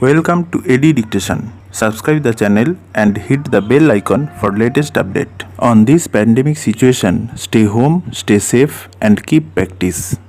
Welcome to AD Dictation. Subscribe the channel and hit the bell icon for latest update. On this pandemic situation, stay home, stay safe and keep practice.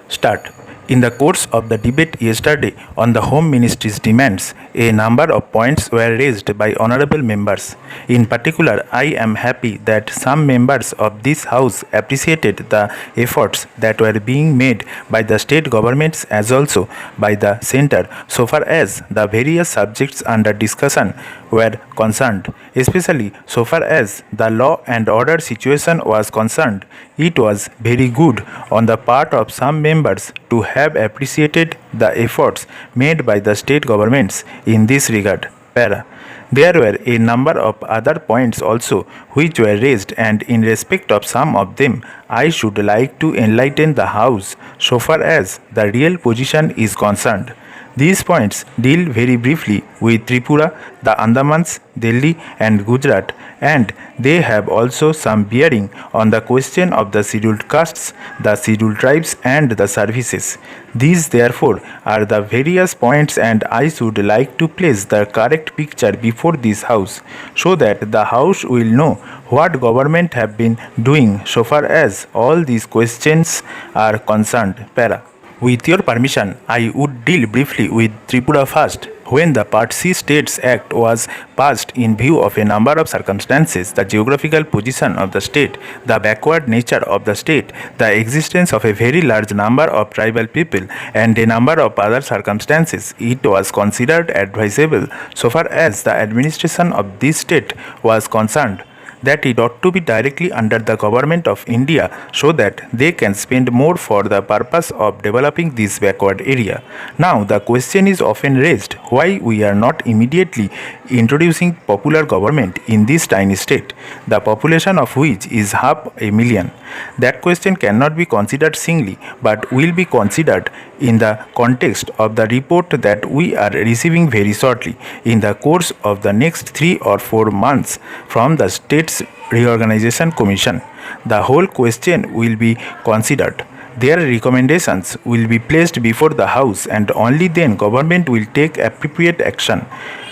Start. In the course of the debate yesterday on the Home Ministry's demands, a number of points were raised by honorable members. In particular, I am happy that some members of this House appreciated the efforts that were being made by the state governments as also by the centre so far as the various subjects under discussion were concerned, especially so far as the law and order situation was concerned. It was very good on the part of some members to have appreciated the efforts made by the state governments in this regard. Para. There were a number of other points also which were raised, and in respect of some of them, I should like to enlighten the House so far as the real position is concerned. These points deal very briefly with Tripura, the Andamans, Delhi and Gujarat, and they have also some bearing on the question of the scheduled castes, the scheduled tribes and the services. These therefore are the various points, and I should like to place the correct picture before this House so that the House will know what government have been doing so far as all these questions are concerned. Para. With your permission, I would deal briefly with Tripura first. When the Part C States Act was passed, in view of a number of circumstances, the geographical position of the state, the backward nature of the state, the existence of a very large number of tribal people, and a number of other circumstances, it was considered advisable, so far as the administration of this state was concerned, that it ought to be directly under the government of India so that they can spend more for the purpose of developing this backward area. Now the question is often raised why we are not immediately introducing popular government in this tiny state, the population of which is 500,000. That question cannot be considered singly but will be considered in the context of the report that we are receiving very shortly in the course of the next 3 or 4 months from the States Reorganization Commission. The whole question will be considered. Their recommendations will be placed before the House, and only then government will take appropriate action.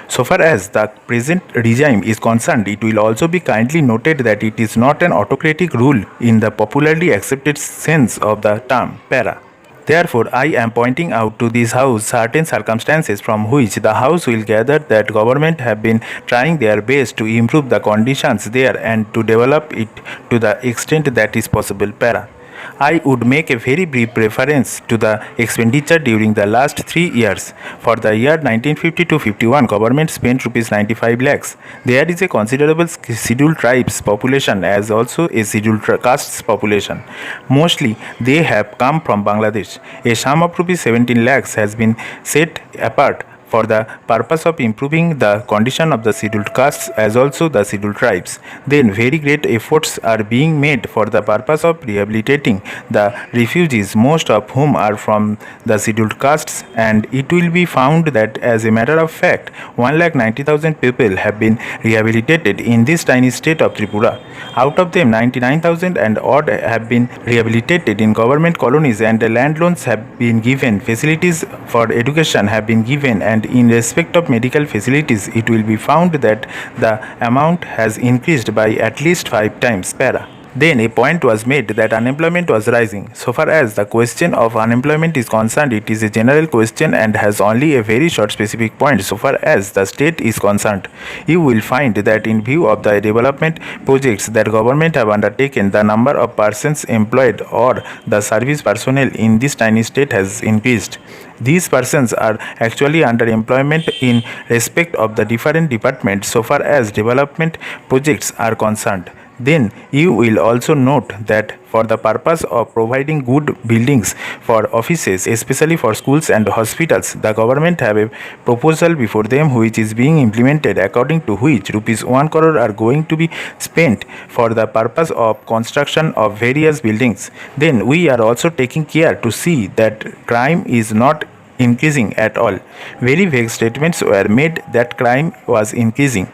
So far as the present regime is concerned, it will also be kindly noted that it is not an autocratic rule in the popularly accepted sense of the term. Para. Therefore, I am pointing out to this House certain circumstances from which the House will gather that government have been trying their best to improve the conditions there and to develop it to the extent that is possible. Para. I would make a very brief reference to the expenditure during the last 3 years. For the year 1950-51, government spent Rs 95 lakhs. There is a considerable scheduled tribes population as also a scheduled castes population. Mostly they have come from Bangladesh. A sum of Rs 17 lakhs has been set apart for the purpose of improving the condition of the scheduled castes as also the scheduled tribes. Then very great efforts are being made for the purpose of rehabilitating the refugees, most of whom are from the scheduled castes, and it will be found that as a matter of fact 1,90,000 people have been rehabilitated in this tiny state of Tripura. Out of them 99,000 and odd have been rehabilitated in government colonies, and land loans have been given, facilities for education have been given, and in respect of medical facilities, it will be found that the amount has increased by at least 5 times. Para. Then a point was made that unemployment was rising. So far as the question of unemployment is concerned, it is a general question and has only a very short specific point so far as the state is concerned. You will find that in view of the development projects that government have undertaken, the number of persons employed or the service personnel in this tiny state has increased. These persons are actually under employment in respect of the different departments so far as development projects are concerned. Then you will also note that for the purpose of providing good buildings for offices, especially for schools and hospitals, the government have a proposal before them which is being implemented, according to which Rs 1 crore are going to be spent for the purpose of construction of various buildings. Then we are also taking care to see that crime is not increasing at all. Very vague statements were made that crime was increasing.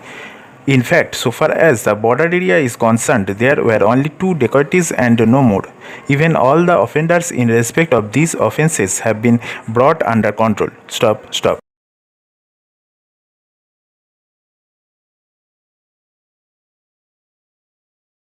In fact, so far as the border area is concerned, there were only 2 dacoities and no more. Even all the offenders in respect of these offences have been brought under control. Stop.